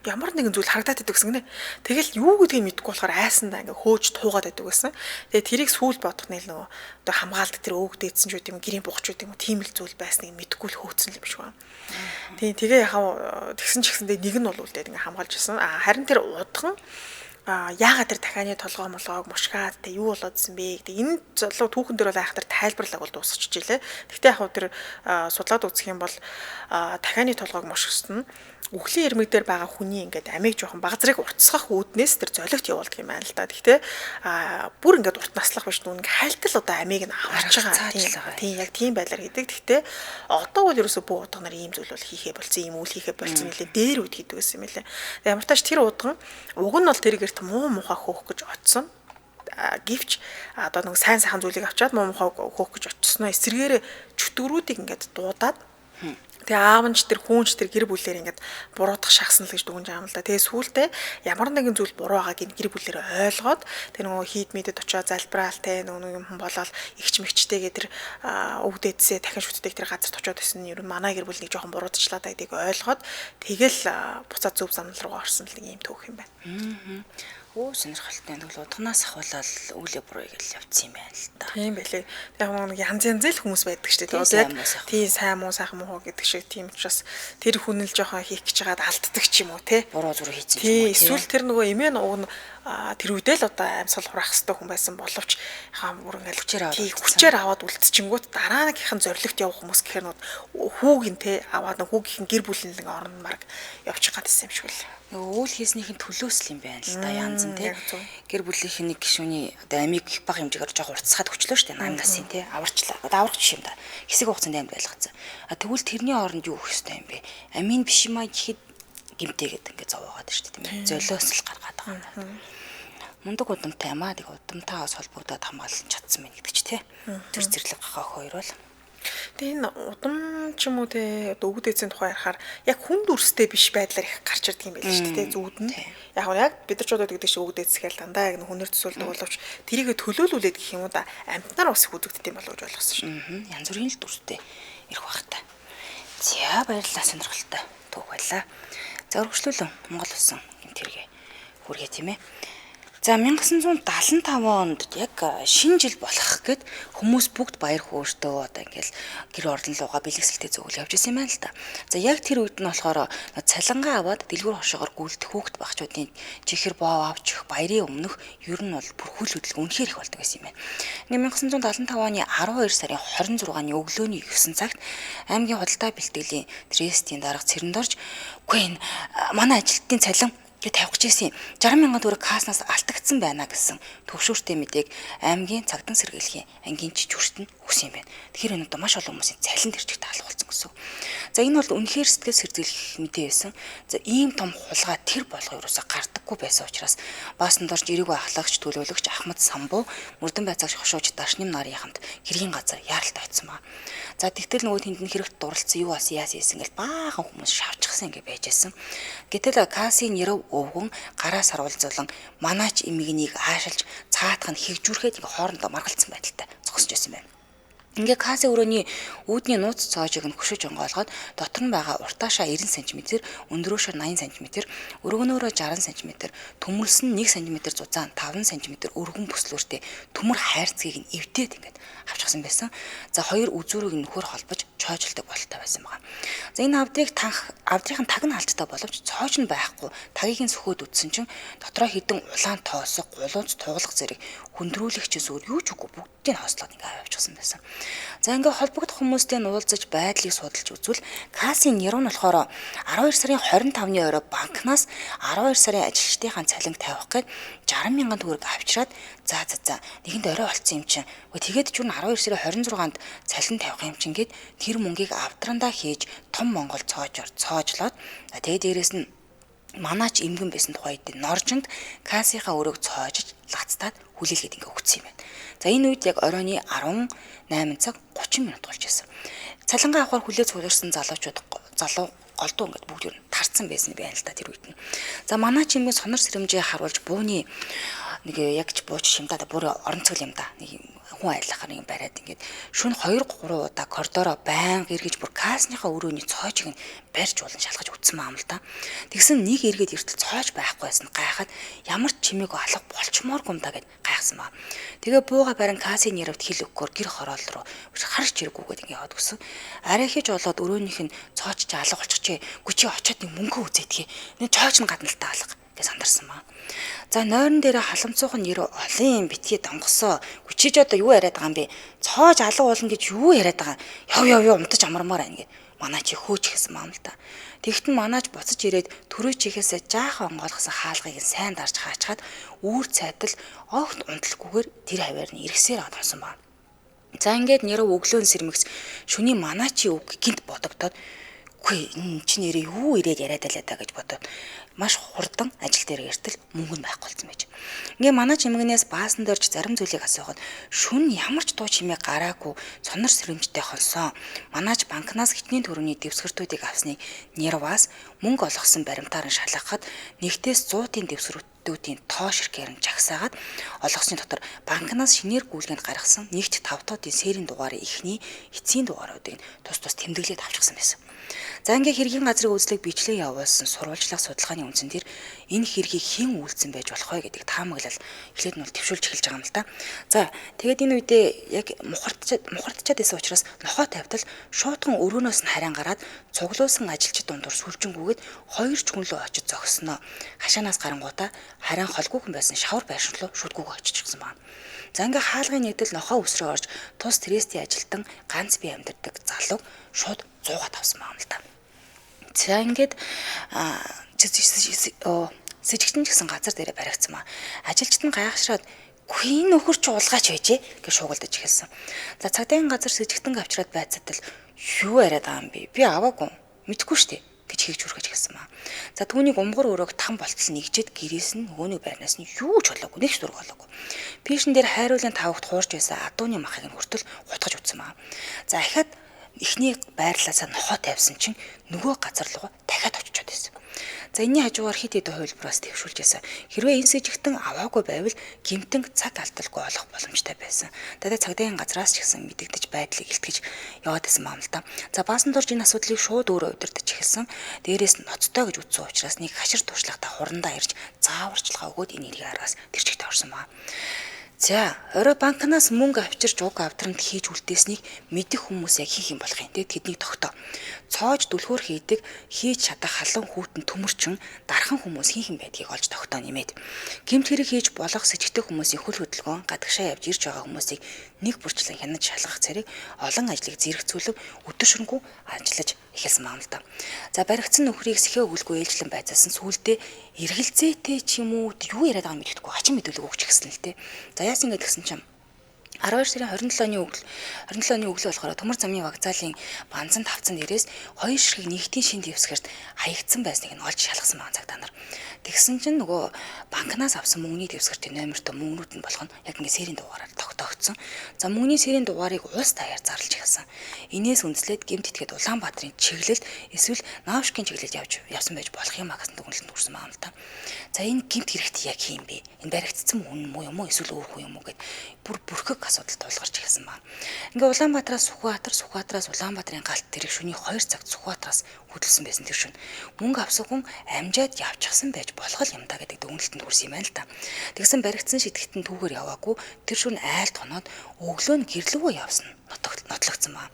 ямар нэгэн зүйл харагдаад байдаг гэсэн гинэ. Тэгэл юу гэдгийг мэдэхгүй болохоор айсандаа ингээ хөөж туугаад байдаг гэсэн. Тэгээ тэрийг сүүл бодох нэл нөгөө одоо хамгаалдаг тэр өвөг дээдсэн ч үгүй юм гэрийн бухч үгүй юм тийм л зүйл байсныг мэдэхгүй л хөөцсөн л юм шиг байна. Тэгээ яхаа тэгсэн ч гэсэндээ нэг нь бол үлдээд ингээ хамгаалж ирсэн. Харин тэр удхан яагаад тэр дахианы толгой молгоог мушгаад тэ юу болоодсэн бэ гэдэг энэ залуу түүхэн дээр бол айхтар тайлбарлаг бол дуусчихж илээ. Гэхдээ яг тэр судлаад үзэх юм бол дахианы толгойг мушгсан нь үхлийн ирмэг дээр байгаа хүний ингээд амийг жоохон багзрыг уртсгах үүднээс тэр золигт явуулдаг юм байна л да. Гэхдээ бүр ингээд урт наслах биш нүг хайлтал одоо амийг нь аварч байгаа. Тийм яг тийм байдлаар хийдэг. Гэхдээ одоо бол ерөөсөө бүх удаа нар ийм зүйл бол хийхээ болсон, ийм үйл хийхээ болсон нэлээ дээр үд хийдэг гэсэн юм лээ. Ямар тач тэр удган уг нь бол тэргээрт муу мухаа хөөх гэж очсон. Гэвч одоо нэг сайн сайхан зүйлийг авчаад муу мухаа хөөх гэж очсноо эсрэгээрээ чөтгөрүүдийг ингээд дуудаад тэгээ аав нь ч тэр хүүнч тэр гэр бүлээр ингээд буруудах шахсан л гэж дүгнж байгаа юм л да. Тэгээ сүүлдээ ямар нэгэн зүйл буруу байгааг гэр бүлээр ойлгоод тэр нөгөө хийд мэдэд очиод залбираал те нөгөө юм болоод игч мэгчтэйгээ тэр өвдөдсээ дахин шүтдэг тэр газарт очиод байсан нь ер нь манай гэр бүлийг жоохон буруудчлаа да гэдгийг ойлгоод тэгэл буцаад зөв замнал руу орсон л нэг юм төөх юм байна. Оо сонирхолтой. Тэгвэл удахнаас ахвалал өвлөө буруу гэж явцсан юм байна л да. Тийм байлээ. Яг нэг янз янз л хүмүүс байдаг шүү дээ. Одоо яг тийм сайн муу сайхан муу гэдэг шиг тийм учраас тэр хүн л жоохон хийх гэж байгаад алддаг ч юм уу те. Буруу зүрх хийсэн юм уу. Эсвэл тэр нөгөө эмээ уг нь тэр үедээ л одоо амьсгал хураах хэрэгтэй хүн байсан боловч бүр ингээл хүчээр аваад үлдчихэнгүүт дараа нэгхэн зорилгот явах хүмүүс гэхээр хүүгийн те аваад хүүгийнхэн гэр бүлийн орон марг явчих гадсан юм шиг л. Үйл хийснийхэн төлөөс л юм байна л да янз нь тий. Гэр бүлийнх нэг гишүүний одоо амийг их бага хэмжээгээр жоохон уртсгаад өчлөө штэ 8 насын тий аварчлаа. Одоо аврах жишээ юм да. Хэсэг хугацаанд амьд байлгацсан. Тэгвэл тэрний оронд юу өгөх ёстой юм бэ? Амийн биш юм аа гэхэд гимтэй гэдэг ингээд зовоогоод штэ тийм ээ. Золиос л гаргаад байгаа юм. Мундаг удамтай юм аа. Тэг удамтайгаас холбогдоод хамгаалж чадсан мэн гэдэг чи тий. Тэр зэрлэг гахаа хоёр бол Тэгээ энэ удам ч юм уу те одоо өвөг дээдсийн тухай ярихаар яг хүн дүрстэй биш байдлаар их гарч ирдэг юм байл шүү дээ зүүд нь. Яг бид нар ч удаад гэдэг шиг өвөг дээдсгээл дандаа яг хүнээр төсөөлдөг боловч тэрийг төлөөлүүлээд гэх юм уу да амьтнаар бас их үзэгддэг юм болов гэж ойлгосон шүү. Янз бүрийн л дүрстэй ирэх байх та. За баярлалаа сонирхолтой түүх байлаа. За өргөжлүүлэн Монгол усан юм тэргээ хүргээ тийм ээ. За 1975 онд яг шинэ жил болох гээд хүмүүс бүгд баяр хөөртэй одоо ингээл гэр орлонлууга бэлгэсэлтэй зөвлө явж исэн юм байна л да. За яг тэр үед нь болохоор цалингаа аваад дэлгүүр хошоогоор гүйлдэх хүүхд багчуудын чихэр боо авч өгөх баярын өмнөх ер нь бол бүр хүл хөдлөлт үнэхээр их болдог байсан юм байна. 1975 оны 12 сарын 26-ны өглөөний 9 цагт аймгийн худалдаа бэлтгэлийн трестийн дарга цэрэнд орж үгүй энэ манай ажилтны цалин тавих гэсэн 60,000 төгрөг каснаас алдагдсан байна гэсэн төвшөөртэй мэдээг аймгийн цагдсан сэргийлэхийн ангийн жижигчүрт нь өгсөн юм байна. Тэгэхээр энэ одоо маш олон хүмүүсийн цалин төрчих таалагдсан гэсэн. За энэ бол үнэхээр сэтгэл сэргийлэх мэдээ байсан. За ийм том хулгай тэр болгоо юусаа гардаггүй байсан учраас баасан дорж эрэг ахлагч төлөөлөгч Ахмад Самбуу мөрдөн байцаагч хошууч Дашним нарын хамт хэргийн газар яаралтай очсон ба. За тэгтэл нөгөө тэнд нь хэрэгт дурлцсан юу бас яасан гэл баахан хүмүүс шавчихсан ингэ байж байсан. Гэтэл касын нэрв өвгөн гараас харуулзуулан манаач эмигнийг аашилж цаатах нь хэгжүүрхэд ингээ хоорондоо маргалцсан байдалтай зогсож байсан байна. Ингээ касын өрөөний үүдний нууц цоожиг нь хөшөж онгоолгоод дотор нь байгаа уртаашаа 90 см, өндрөөшөө 80 см, өргөнөөрөө 60 см, төмөлсөн 1 см зузаан 5 см өргөн бүслүүртэй төмөр хайрцгийг нь эвдээд ингээд авчихсан байсан. За хоёр үзүүрийг нөхөр холбож чойжилдаг бололтой байсан байгаа. За энэ авдрын таг нь алжтай боловч цоож нь байхгүй. Тагийг нь сөхөөд үтсэн чинь дотроо хідэн улаан тоосго, гулууц тугалах зэрэг хүндрүүлэгч зүгээр юу ч үгүй бүгдийг хослоод ингээд авчихсан байсан. За ингээ холбогдох хүмүүстэй уулзаж байдлыг судалж үзвэл касын нэрв нь болохоор 12 сарын 25-ны орой банкнаас 12 сарын ажилчдынхаа цалинг тавих гээд 60 мянган төгрөг авчираад за нэгэнд орой болцсон юм чинь. Тэгээд ч 12 сарын 26-нд цалин тавих юм чинь гээд тэр мөнгийг авдрандаа хийж том Монгол цоожлоод тэгээд дээрэс нь манаач эмгэн байсан тухайд норжинд касынхаа өрөөг цоожиж лацтаад хүлээлгээд ингээ өгсөн юм байна. За энэ үед яг оройны 18 цаг 30 минут болж байсан. Цалингаа авахар хүлээж суулгасан залуу голдуу ингээд бүгд юу тарцсан байсан байна л да тэр үед нь. За манаач эмгэн сонор сэрэмжээ харуулж бууны нэг яг ч бууч шимдаа бүр орон цогл юм да. Нэг хүн айлахаар нэг бариад ингээд шөнө 2-3 удаа коридороо байнга эргэж бүр касныхаа өрөөний цоожиг нь барьж болон шалгаж үтсэн маам л да. Тэгсэн нэг эргээд эртэл цоож байхгүй байсан гайхаад ямар ч чимээг алга болчмооргүй юм да гэд гайхсан ба. Тэгээ бууга барин касын нэрвд хил өгөхөөр гэр хороол руу харж иргүүгээд ингээд яваад гисэн. Арай хийж болоод өрөөнийх нь цоочч алга болчихжээ. Гүчи очиод нэг мөнгө үзээдгий. Нэг цоож нь гадна л та алга гэж сандарсан ба. За нойрон дээр халамцуухан нэр олон битгий донгосоо гүчиж одоо юу яриад байгаа юм бэ? Цоож алга болно гэж юу яриад байгаа? Яв умтаж амармаар байна гэд манай чи хөөч гэсэн маам л та. Тэгтэн манаач буцаж ирээд төрөө чихээсээ жаахан онгойлгосон хаалгыг сайн дарж хаачаад үүр цайтал огт унтлахгүйгээр тэр хаваар нь иргсээр хонсон ба. За ингээд нэрв өглөөн сэрмэгс шүний манаачи үг гинт бодогдоод үгүй энэ чи нэрээ юу ирээд яриад байлаа да гэж бодоод маш хурдан ажил дээр иртэл мөнгө нь байхгүй болсон байж. Ингээ манай чимгнээс баасан дээрч зарим зүйлийг асуухад шүн ямар ч дуу чимээ гараагүй сонор сэрэмжтэй хонсон. Манаач банкнаас хитний төрөний дэвсгэртүүдийг авсныг нэрваас мөнгө олгосон баримтаар нь шалгахад нэгтээс 100-ийн дэвсгэртүүдийн тоо ширхээр нь жагсаагаад олгосны дотор банкнаас шинээр гүйлгэнд гаргасан нэгт 5-тоодын сэрийн дугаарыг эхний эцсийн дугааруудыг тус тэмдэглээд авчихсан байсан. За ингээ хэргийн газрын үзлэг бичлэг явуулсан сурвалжлах судалгааны үндсэн дээр энэ хэргийг хэн үйлдсэн байж болох вэ гэдэг таамаглал эхлээд нь бол төвшүүлж эхэлж байгаа юм л да. За тэгээд энэ үедээ яг мухардчаад байсан учраас нохоо тавьтал шуудхан өрөөнөөс нь харин гараад цуглуулсан ажилчид дундуур сүлжэнгүүгээд хоёр ч хүн лөө очиж зогсноо. Хашаанаас гарангуудаа харин холгүйхэн байсан шавар байшин руу шүдгүүг очижчихсан байна. За ингээ хаалгын нийтэл нохоо өсрөө орж тус трестийн ажилтан ганц бие амьдардаг залууг шууд 100-аад авсан байна л да. За ингээд сэжигтэн ч гэсэн газар дээрээ баригдсан маа. Ажилчид нь гайхшраад "Гүн нөхөр чи уулгаач байжээ" гэж шуугалдаж эхэлсэн. За цагдаагийн газар сэжигтэн авчираад байцаатал "Юу яриад байгаа юм бэ? Би аваагүй. Мэдхгүй штэ" гэж хийж хүргэж эхэлсэн маа. За түүнийг умгар өрөөг там болтол нэгжээд гэрээс нь нөгөөний байрнаас нь юу ч болоогүй, нэг ч зураг болоогүй. Пишн дээр хайруулын тавхад хуурж байсан адууны махыг нь хүртэл гутгаж үтсэн маа. За ахаад эхний байрлалаасаа нохоо тавьсан чинь нөгөө газар руу дахиад очиод байсан. За энэний хажуугаар хит хэдэн хувилбараас төвшүүлж байсан. Хэрвээ энэ сэжигтэн аваагүй байвал гэмтэн цаг алдалгүй олох боломжтой байсан. Тэгээд цагдаагийн газраас ч гэсэн мэдэгдэж байдлыг илтгэж яваад байсан юм л да. За баасан дурж энэ асуудлыг шууд өөрөө удирдах эхэлсэн. Дээрээс нь ноцтой гэж үзсэн учраас нэг хашир туршлагатай хурандаа ирж зааварчилгаа өгөөд энэ нэрийг араас тэр чигт орсон баа. За, орой банкнаас мөнгө авчирч уг авдранд хийж үлдээснийг мэдэх хүмүүс яг хийх юм болох юм. Тэгээд тэднийг тогтоо. Цоож дүлхөөр хийдэг, хийж чадах халуун хүүтэн төмөрчин дархан хүмүүс хийх юм байдгийг олж тогтоо нэмээд. Гэмт хэрэг хийж болох сэжигтэй хүмүүсийн хөл хөдөлгөөн гадагшаа явж ирж байгаа хүмүүсийг нэг бүрчлэн хянаж шалгах зэрэг олон ажлыг зэрэгцүүлэг өдөр шөнөгүй ажиллаж эхэлсэн юм л да. За баригдсан нөхрийг сэхээ өгүүлгүй ээлжлэн байцаасан сүулдэ эргэлзээтэй ч юм уу юу яриад байгааг мэдэхгүй хачин мэдүүлэг өгч гисэн л те. За яасан ингэ гэсэн чинь 12 сарын 27-ны өглөө болохоор Төмөр замын вокзалын банзан тавцан дээрээс хоёр ширхэг нэгтийн шин дэвсгэрт хаягдсан байсныг нь олж шалгасан байгаа цагтаа нар. Тэгсэн чинь нөгөө банкнаас авсан мөнгөний дэвсгэртийн номертой мөнгнүүд нь болох нь яг ингэ сэрийн дугаараар тогтоогдсон. За мөнгөний сэрийн дугаарыг улс даяар зарлж эхэлсэн. Инээс үндэслээд гэмт итгээд Улаанбаатарын чиглэлд эсвэл Наавшгийн чиглэлд явсан байж болох юм а гэсэн дүгнэлтэнд хүрсэн байгаа юм л та. За энэ гэмт хэрэгт яг юм бэ? Энэ баригдсан хүн юм уу эсвэл өөр хүн юм уу гэд бүр бүрхэг асуудал тулгарч эхэлсэн байна. Ингээ Улаанбаатараас Сүхбаатар, Сүхбаатараас Улаанбаатарын галт тэрэг шөнийн 2 цагт Сүхбаатараас хөдөлсөн байсан тэр шөнө. Мөнгө авсан хүн амжаад явчихсан байж болох юм да гэдэг дүгнэлтэнд хүрсэн юм байна л да. Тэгсэн баригдсан шидэхтэн түүгээр яваагүй тэр шөнө айлт хоноод өглөө нь гэрлүүгөө явсан нотлогдсон ба.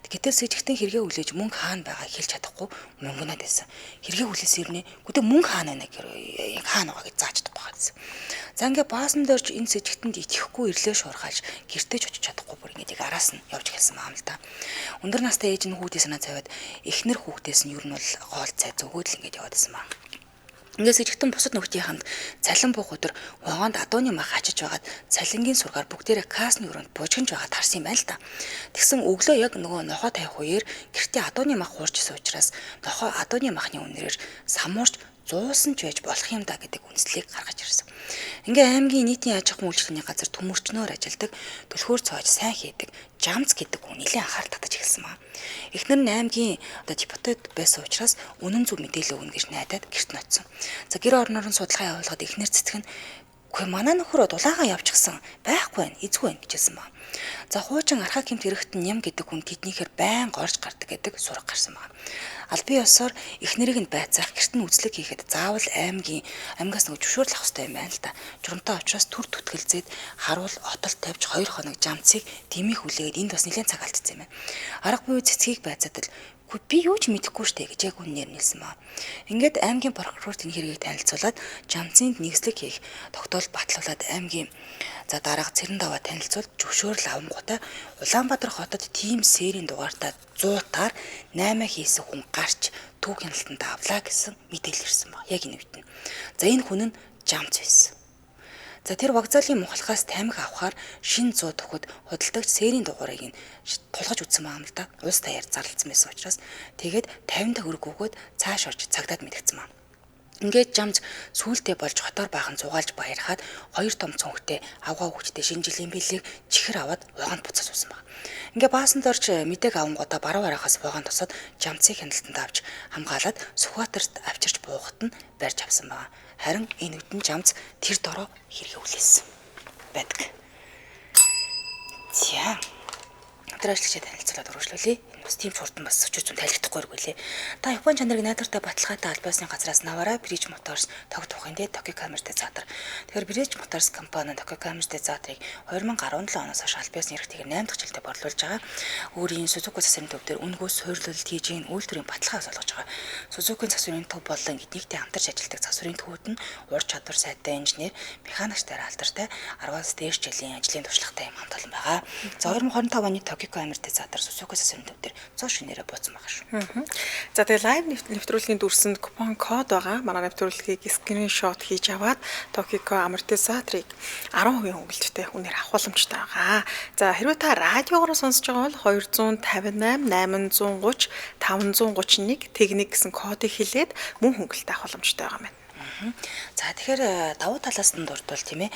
Гэтэл сэжигтэн хэрэгээ хүлээж мөнгө хаана байгааг хэлж чадахгүй мөнгөнөөд байсан. Хэрэгээ хүлээсэн ирнэ. Гэхдээ мөнгө хаана байна яг хаана байгаа гэж зааж чадахгүй байсан. За ингээ баасан дээрч энэ сэжигтэнд итгэхгүй ирлээ шуурхаалж гэртээ ч очиж чадахгүй бүр ингээ яг араас нь явж гэлсэн юм л да. Өндөр настай ээж нь хүүхдээ санаа зовоод эхнэр хүүхдээс нь ер нь бол гоол цай зөвгөөд л ингээ яваад байсан ба. Ингээс ихэвчлэн бусад нөхдийн хамт цалин буух өдөр вагонд адууны мах ачиж байгаад цалингийн сургаар бүгдээрээ кассны өрөөнд буужгинж байгаад харсан юм байна л да. Тэгсэн өглөө яг нөгөө нохоо тавих үеэр гэртээ адууны мах хуурж исэн учраас нохоо адууны махны үнэрээр самуурч зуусан ч байж болох юм да гэдэг үндслийг гаргаж ирсэн. Ингээ аймгийн нийтийн аж ахуйн үйлчлэлийн газар төмөрчнөөр ажилладаг, төлхөөр цоож сайн хийдэг Жамц гэдэг хүн нэлээд анхаарал татаж эхэлсэн маа. Эхнэр нь аймгийн депутат байсан учраас үнэн зөв мэдээлэл өгнө гэж найдаад гэрт ноцсон. За гэр орноор нь судалгаа явуулгаад эхнэр цэцэг нь "Үгүй манай нөхөр дулаагаа явчихсан байхгүй байх эзгүй байх" гэжсэн маа. За хуучин архаа хэмт хэрэгтэн ням гэдэг хүн тэднийхээр байн горж гардаг гэдэг сураг гарсан маа. Албан ёсоор эхнэрийг нь байцаах гэрт нь үзлэг хийхэд заавал аймгаас нэг зөвшөөрөл авах хэрэгтэй юм байна л да. Журамтай учраас төр түтгэлзээд харуул отол тавьж 2 хоног Жамцыг дэмий хүлээгээд энд бас нэлээд цаг алдсан юм байна. Аргагүй цэцгийг байцаад л "Үгүй би юу ч мэдэхгүй штэ" гэж яг үнээр нэлсэн маа. Ингээд аймгийн прокурорт энэ хэргийг танилцуулаад Жамцынд нэгслэг хийх тогтоол батлуулаад аймгийн дараах Цэрэн даваа танилцуулж зөвшөөрөл авангуудаа Улаанбаатар хотод тим сэрийн дугаартаа 100-аар 8 хийсэн хүн гарч түүх хяналтанд авлаа гэсэн мэдээлэл ирсэн баг. Яг энэ үед нь. За энэ хүн нь Жамц байсан. За тэр вокзалын мухалхаас тамхи авахаар шин 100 төгөд худалдагч сэрийн дугаарыг нь тулгаж үтсэн байгаа юм л да. Уус таяар зарлцсан байсан учраас тэгээд 50 төгрөг өгөөд цааш орж цагдаад мэдгдсэн маа. Ингээд Жамц сүултээ болж хотоор баахан зугаалж баярхаад 2 том цонхтой авгаа хүчтэй шинэ жилийн бэлийг чихэр аваад вагонд буцаж суусан баг. Ингээ баасан дорж мэдээг авангуудаа баруун арахаас вагонд тосоод Жамцыг хяналтанд авч хамгаалаад Сүхбаатарт авчирч буугад нь барьж авсан баг. Харин энэ үдэн Жамц тэр дороо хэрэгээ хүлээсэн байдаг. За өдөр ажиллагчид танилцуулаад өргөжлүүлье. Бас тийм хурдан бас өчигдөр тайлбарлахгүй байлээ. Та Японы чанарыг найдвартай баталгаатай аль басны газраас наваараа Bridge Motors Токио тухайн Токио Камертэй заатар. Тэгэхээр Bridge Motors компани Токио Камертэй заатарыг 2017 оноос хойш аль басны эрхтэйгээр 8 дахь жилдээ борлуулж байгаа. Өөрийн Suzuki засварын төв дээр үнгөөс суйрлуулалт хийж ийн үйлдвэрийн баталгаа олгож байгаа. Suzuki засварын төв болон эднийгтэй хамтарч ажилладаг засварын төвүүд нь ур чадвар сайтай инженер, механикчтай алдартай 10-аас дээш жилийн ажлын туршлагатай юм хамт олон байгаа. За 2025 оны Токио Камертэй заатар Suzuki засварын төв дээр 100 шинээрээ бууцсан байгаа шүү. За тэгээ лайв нэвтрүүлгийн дүрсэнд купон код байгаа. Манай нэвтрүүлгийг скриншот хийж аваад Токио амортизаторыг 10% хөнгөлөлттэй үнээр авах боломжтой байгаа. За хэрвээ та радиогоор сонсож байгаа бол 258 830 531 техник гэсэн кодыг хэлээд мөн хөнгөлөлттэй авах боломжтой байгаа юм. За тэгэхээр давуу талаас нь дурдвал тийм ээ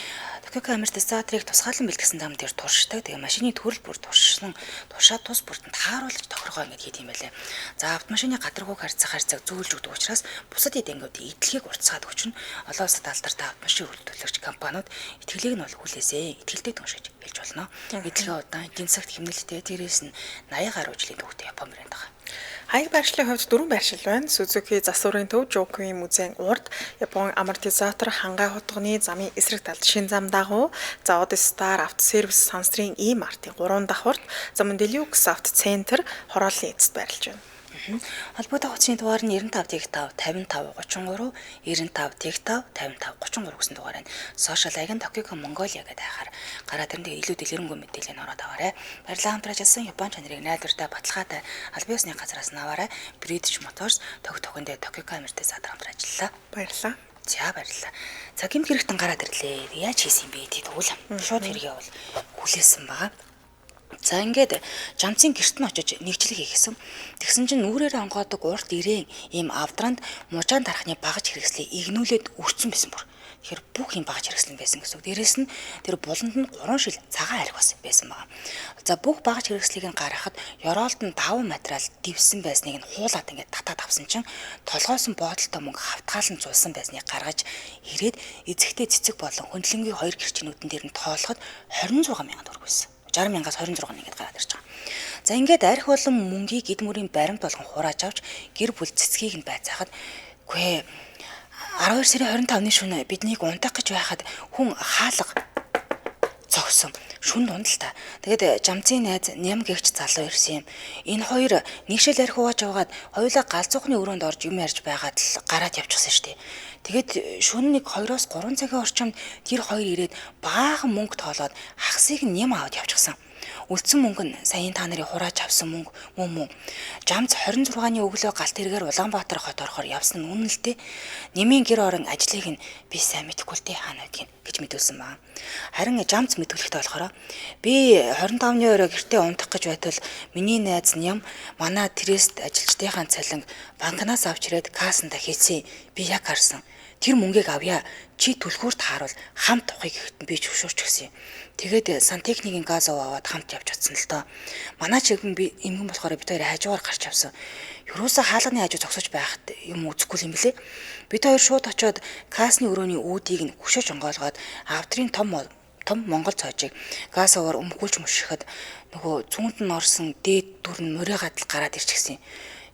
Токио амортизаторыг тусгаалan бэлтгэсэн зам дээр туршдаг. Тэгээ машины төрөл бүр туршаад тус бүртэнд тааруулж тохиргоо ингэж хийх юм байлээ. За автомашины гадаргууг харьцах зөөлж өгдөг учраас бусад эдэнгүүдийн идэлхийг уртсгаад өгч нь олон улсад алдартай автомашин үйлдвэрлэгч компаниуд итгэлийг нь бол хүлээсээ итгэлтэй түншиж хэлж болно. Эдгээр удаан эдийн засагт хэмнэлттэй дээрээс нь 80 гаруй жилийн төвтэй Япон брэнд байгаа. Хаяг байршлын хувьд 4 байршил байна. Suzuki засварын төв Jokuin музейн урд, Япон амортизатор хангай хотгоны замын эсрэг талд шин зам дагуу, за Odistar автосервис сансрын E-Mart-ийн 3 давхурд, за мөн Deluxe Auto Center хорооллын эцэст байрлаж байна. Холбоотой утасны дугаар нь 95 5 55 33 95 5 55 33 гэсэн дугаар байна. Сошиал аягийн Tokyo Mongolia гэдэг хайхаар гараад тэрнээ илүү дэлгэрэнгүй мэдээлэл нь ороод аваарай. Баярлалаа хамтран ажилласан Японы чанарыг найдвартай баталгаатай аль биесны газраас наваарай. Bridge Motors Токио Камертэй заатар хамтран ажиллалаа. Баярлалаа. За баярлалаа. За гэмт хэрэгтэн гараад ирлээ. Яаж хийсэн юм бэ? Тэгвэл шууд хэрэгээ бол хүлээсэн байгаа. За ингээд Жамцын гэрт нь очиж нэгжлэг хийсэн. Тэгсэн чинь нүрээр онгоодог урт ирээн ийм авдранд мужаан тархны багаж хэрэгслээ игнүүлээд өрцөн байсан бүр. Тэгэхээр бүх юм багаж хэрэгслэн байсан гэсэн үг. Дээрээс нь тэр буланд нь 3 шил цагаан арх бас байсан байгаа. За бүх багаж хэрэгслийг нь гаргахад ёроолд нь давуу материал дивсэн байсныг нь хуулаад ингээд татаад авсан чинь толгойсон боодолтой мөнгө хавтгаалan зулсан байсныг гаргаж ирээд эзэгтэй цэцэг болон хөндлөнгийн 2 гэрчнүүдэн дээр нь тоолоход 26 мянган төгрөг байсан. 60 мянгаас 26 ингээд гараад ирж байгаа. За ингээд арх болон мөнгийг эд мөрийн баримт болгон хурааж авч гэр бүл цэцгийг нь байцаахад үгүй 12 сарын 25-ны шөнө биднийг унтах гэж байхад хүн хаалга зогсон. Шүн дунд л та. Тэгээд жамцын найз ням гэгч залуу ирсэн юм. Энэ хоёр нэгшэл арх ууж аваад хоёулаа галзуухны өрөөнд орж юм ярьж байгаад л гараад явчихсан шүү дээ. Тэгээд шөнө нэг 2-оос 3 цагийн орчимд тэр хоёр ирээд баахан мөнгө тоолоод хагсыг нэм аваад явчихсан. Үлдсэн мөнгө нь саяын та нарын хурааж авсан мөнгө мөн. Жамц 26-ны өглөө галт хэрэгээр Улаанбаатар хот орохоор явсан нь үнэн л дээ. Нэмийн гэр орон ажлыг нь би сайн мэдэхгүй л дээ хаана байдгийг гэж мэдүүлсэн баа. Харин жамц мэдүүлэхтэй болохоор би 25-ны өрөө гэртээ унтах гэж байтал миний найз ням манай Трест ажилчдынхаа цалин банкнаас авч ирээд кассанда хийсэн. Би яг харсан. Тэр мөнгийг авъя. Чи түлхүүрт хааруул хамт авахыг гэхэд би зөвшөөрч гисэн. Тэгээд сантехникийн газ аваад хамт явж утсан л доо. Манай чигэн би эмгэн болохоор бид хоёр хажуугаар гарч авсан. Юуроосо хаалганы хажуу зогсож байхад юм үзэхгүй юм блэ. Бид хоёр шууд очиод кассны өрөөний үүдийг нь хөшөөж онгойлгоод авдрын том монгол цоожийг газовоор өмгүүлж мөшгөхөд нөгөө цүнт нь орсон дээд дүр нь морийгаад л гараад ирчихсэн.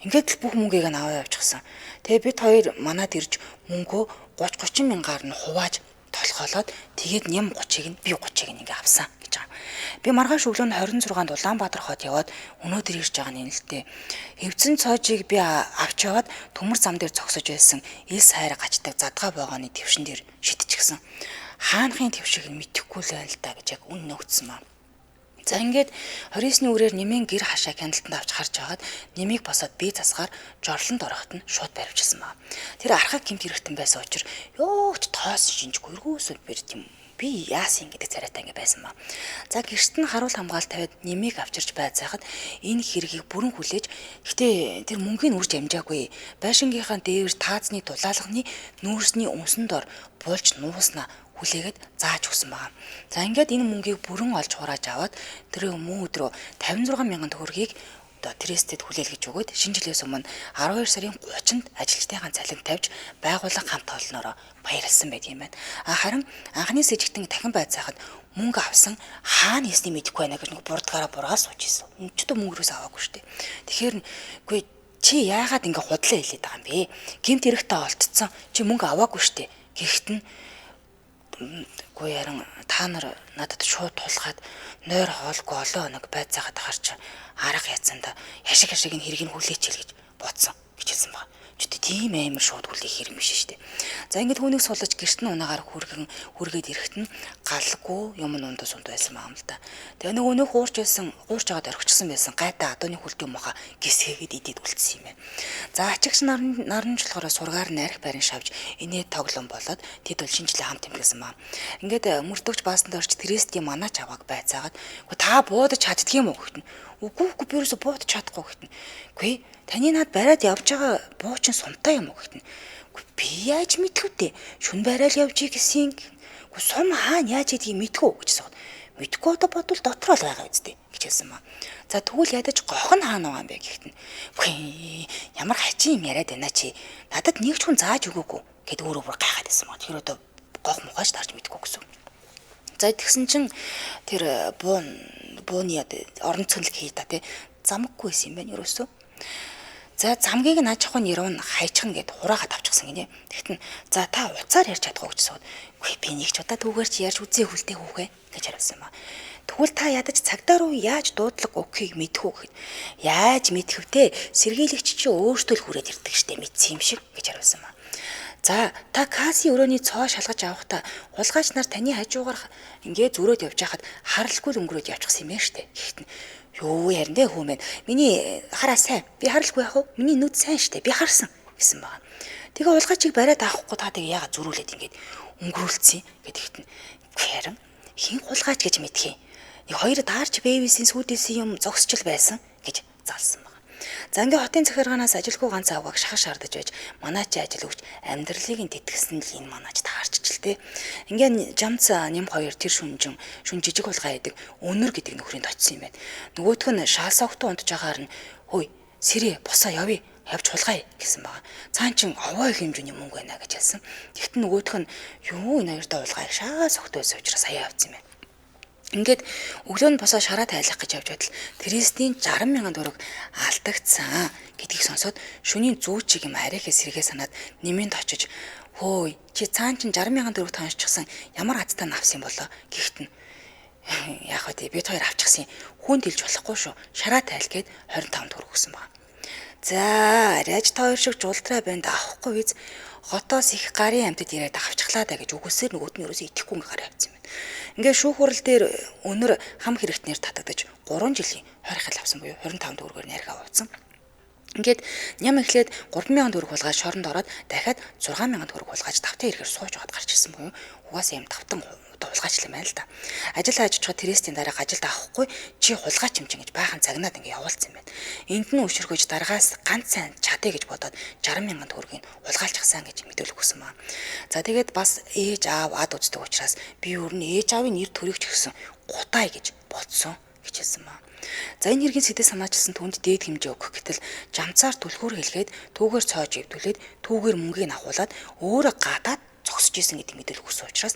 Ингээд л бүх мөнгийг нь аваа явчихсан. Тэгээ бид хоёр манад ирж мөнгөө 30 мянгаар нь хувааж толгоолоод тэгээд ням 30-ыг нь би 30-ыг нь ингээ авсан гэж байгаа. Би маргааш өглөө нь 26-нд Улаанбаатар хот яваад өнөөдөр ирж байгаа нь л дээ. Эвцэн цоожийг би авч яваад төмөр зам дээр зогсож байсан ил сайр гачдаг задгаа боогооны твшин дээр шидчихсэн. Хаанхын твшиг нь мэдэхгүй л байл та гэж яг үнэн өгсөн маа. За ингээд 29-ны үрээр нэмийн гэр хашаа хяналтанд авч харж агаад нэмийг босоод бие засгаар жорлонд ороход нь шууд баривчсан баа. Тэр архаг гэмт хэрэгтэн байсан учраас ёогч тоос шинжгүй эргүүсэд бэрт юм. Би яасан гэдэг царайтай ингээ байсан баа. За гэрт нь харуул хамгаалт тавиад нэмийг авчирч байцаахад энэ хэргийг бүрэн хүлээж гэтээ тэр мөнгийг үрж амжаагүй. Байшингийнхаа дээр таазны дулаалганы нүүрсний өмсөнд ор буулж нууснаа хүлээгээд зааж өгсөн байна. За ингээд энэ мөнгийг бүрэн олж хурааж аваад тэр мөн өдрөө 56 мянган төгрөгийг одоо Трестэд хүлээлгэж өгөөд шинэ жилээс өмнө 12 сарын 30-нд ажилчдынхаа цалин тавьж байгууллага хамт олноороо баярлсан байдаг юм байна. Харин анхны сэжигтэн дахин байцаахад мөнгө авсан хаана хийсний мэдэхгүй байна гэж нэг бурдгаараа бургаал сууж ийсэн. Энд ч одоо мөнгөрөөс аваагүй шүү дээ. Тэгэхээр үгүй чи яагаад ингэ худлаа хэлээд байгаа юм бэ? Гэмт эрэхтэй олдцсон. Чи мөнгө аваагүй шүү дээ. Гэхдээ үгүй яран та нар надад шууд тулгаад нойр хоолгүй олон хоног байцаагаад харч арга яцсанда яшиг нь хэрэг нь хүлээчихэл гэж бодсон гэж хэлсэн баг. Ч тийм амар шууд хүлээх хэрэг биш шүү дээ. За ингээд хүнийг сулж гэрт нь унаагаар хүргээд ирэхэд нь галгүй юм ундас унд байсан байгаа юм л да. Тэгээ нөгөө хуурж байгаад орхичихсан байсан гайтай адууны хүлтийн муха гисгээгээд идээд үлдсэн юм байна. За ачигч наранчлахаараа сургаар нь арх барин шавж инээ тоглоом болоод тэд бол шинжилгээ хамт тэмдэглэсэн баа. Ингээд мөрдөгч баасан дээрч Трестийн манаач авааг байцаагаад та буудаж чаддг юм уу гэхтэн. Үгүй би юусо буудаж чадахгүй гэхтэн. Үгүй таны над бариад явж байгаа буучин сумтай юм уу гэхтэн. Би яаж мэдэх вэ? Шүн барайл явж гэсэн. Үгүй сум хаана яаж идгийг мэдгүй гэжсэн. Мэдгүй одоо бодвол дотор л байгаа үстэй гэж хэлсэн маа. За тэгвэл ядаж гох нь хаана байгаа юм бэ гэхтэн. Үгүй ямар хачин юм яриад байна чи. Надад нэг ч хүн зааж өгөөгүй гэд өөрөө бүр гайхаад байсан маа. Тэр одоо гох мухаж тарж мэдгүй гэсэн. За тэгсэн чин тэр бууны орон цэнэлг хий та тий замггүй байсан юм байна ерөөсөө. За замгийг наач ахын нэрв нь хайчихна гэд хураагаад авчихсан гинэ. Тэгтэн за та уцаар ярьж чадахгүй гэж сууд. Үгүй би нэг ч удаа түүгээр чи ярьж үзээ хүлтэй хүүхэ гэж хариулсан ба. Тэгвэл та ядаж цагдаа руу яаж дуудлага өгөхийг мэдхүү гэхэд яаж мэдэх вэ? Сэргийлэгч чи өөртөө л хүрээд ирдэг штэ мэдсэн юм шиг гэж хариулсан ба. За та касси өрөөний цоо шалгаж авахдаа хулгайч нар таны хажуугаар ингээд зөрөөд явж хахад харалгүй л өнгөрөөд явчихсан юм байна штэ. Гэхдээ юу ярин дээ хүмүүс. Миний хараа сайн. Би харалгүй яах вэ? Миний нүд сайн штэ. Би харсан гэсэн байна. Тэгээ хулгайчийг бариад авахгүй та тэгээ яагаад зөрүүлээд ингээд өнгөрүүлсэн гэдэгт нь харин хин хулгайч гэж мэдхий. Нэг хоёр даарч бэвисийн сүйдээсэн юм зогсчл байсан гэж залсан байна. За ингээ хотын захиргаанаас ажилгүй ганц авгааг шахаж шаардаж байж манайчи ажил өгч амьдралыг нь тэтгэсэн л энэ манайч таарч ч л те. Ингээ жамц нэм хоёр тэр шүн жижиг булгаа яадаг өнөр гэдэг нөхрөнд очсон юм байна. Нөгөөх нь шаалсагтуу унтж байгаагаар нь хөөе сэрээ босоо явъя явж хулгая гэсэн байгаа. Цаан чин овоо их хэмжээний мөнгө байна гэж хэлсэн. Тэгтэн нөгөөх нь юу энэ хоёртой хулгая шаас огт байсан учраас сая авцсан юм байна. Ингээд өглөө нь босоо шараа тайлах гэж явж байтал Кристийн 60,000 төгрөг алдагдсан гэдгийг сонсоод шөнийн зүүчиг юм арайхаа сэргээ санаад нэмэнд очиж хөөе чи цаан чин 60,000 төгрөг таашчихсан ямар азтай навсан болоо гихтэн яг хөө бид хоёр авчихсан хүн дэлж болохгүй шүү шараа тайл гээд 25 төгрөг өгсөн баг. За арайж та хоёр шиг жуултраа банд авахгүй биз хотоос их гарын амьтад ирээд авчихлаа да гэж үгүйсээр нөгөөд нь ерөөсөө итгэхгүй гараа авсан юм. Ингээ шүүх хурал дээр өнөр хам хэрэгтнэр татагдаж 3 жилийн хорих авсан буюу 25 төгрөгөөр нарийнхаа ууцсан. Ингээд ням эхлээд 3,000 төгрөг хулгай шоронд ороод дахиад 6,000 төгрөг хулгайж тавтан ирэхээр сууж аваад гарч ирсэн буюу угаасаа юм тавтан хулгайчлаа байна л да. Ажил хайж очиход Трестийн дараа ажилд авахгүй чи хулгай чимчин гэж баахан загнаад ингээ явуулсан юм байна. Энд нь өшөргөж дараагаас ганц сайн чадъя гэж бодоод 60,000 төгрөгийг хулгайлчихсан гэж мэдүүлэг өгсөн байна. За тэгээд бас ээж аав ад үздэг учраас би өөр нь ээж аавын нэр төрийг ч гэсэн гутай гэж бодсон гэж хэлсэн байна. За энэ хэргийн сэдэ санаачилсан түнд дээд хэмжээ өгөх гэтэл жамцаар түлхүүр хэлгээд түүгээр цоож ивдүүлээд түүгээр мөнгийг авахуулаад өөрөө гадаад зогсож исэн гэдэг мэдээлэл өгсөн учраас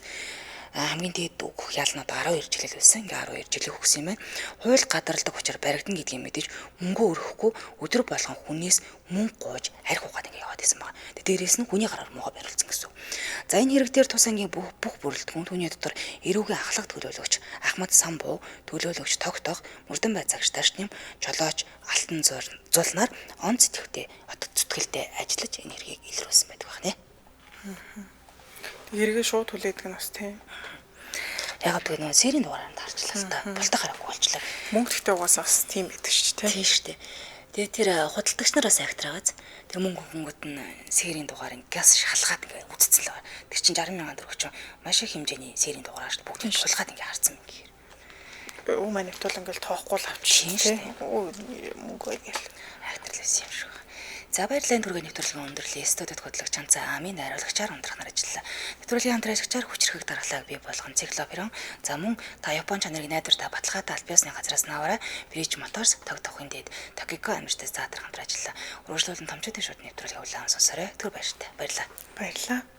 хамгийн дээд өгөх ялнууд 12 жилэл байсан. Ингээ 12 жилийн өгсөн юм байна. Хууль гадарладаг учраас баригдан гэдгийг мэдээж мөнгө өрөхгүй өдөр болгон хүнээс мөнгө гууж арх угаад ингээ яваад байсан байна. Дээрээс нь хүний гараар муугаа барилсан гэсэн. За энэ хэрэг дээр тус ангийн бүх бүрэлдэхүүн түүний дотор эрүүгийн ахлах төлөөлөгч Ахмад Самбуу, төлөөлөгч Тогтох, Мөрдөн байцаагч Даршним, Жолооч Алтан Зулнаар он сэтгэвтэй отод зүтгэлтэй ажиллаж энэ хэргийг илрүүлсэн байдаг байна. Хэрэгээ шууд хүлээдэг нь бас тийм. Яг гэдэг нь сэрийн дугаараар таарчлаа л та. Бултаа гараагүй болчлаа. Мөнгө тэгтээ угаасаа бас тийм байдаг шүү дээ. Тийм шүү дээ. Тэгээ тэр худалдагч нараас агтраагааз тэр мөнгө хөнгөт нь сэрийн дугаар ингээс шалгаад ингээ үтцсэн л байна. Тэр чинь 60,000 төгрөг чинь маш их хэмжээний сэрийн дугаараар шүү бүгд шалгаад ингээ харсан юм гэхээр. Өө манипул ингээл тоохгүй л авчихсан шүү дээ. Өө мөнгө байгээл агтрлээсэн юм шүү. За баярлалаа түргээ нэвтрүүлгийн өндөрлөө студид хөтлөгч Чанцаа Амийн найруулагчаар ундрахнаар ажиллалаа. Нэвтрүүлгийн хамтран ажиллагчаар хүчрхэг даргалааг бий болгон циклоперон за мөн та Япон чанарыг найдвартай баталгаатай аль биесны газраас наваараа Bridge Motors тогтохын дээд Токико амжилттай заатар хамтран ажиллалаа. Урагшлуулан томчуудын шууд нэвтрүүлгийн улаан сонсорой. Түр баяртай. Баярлалаа. баярлаа.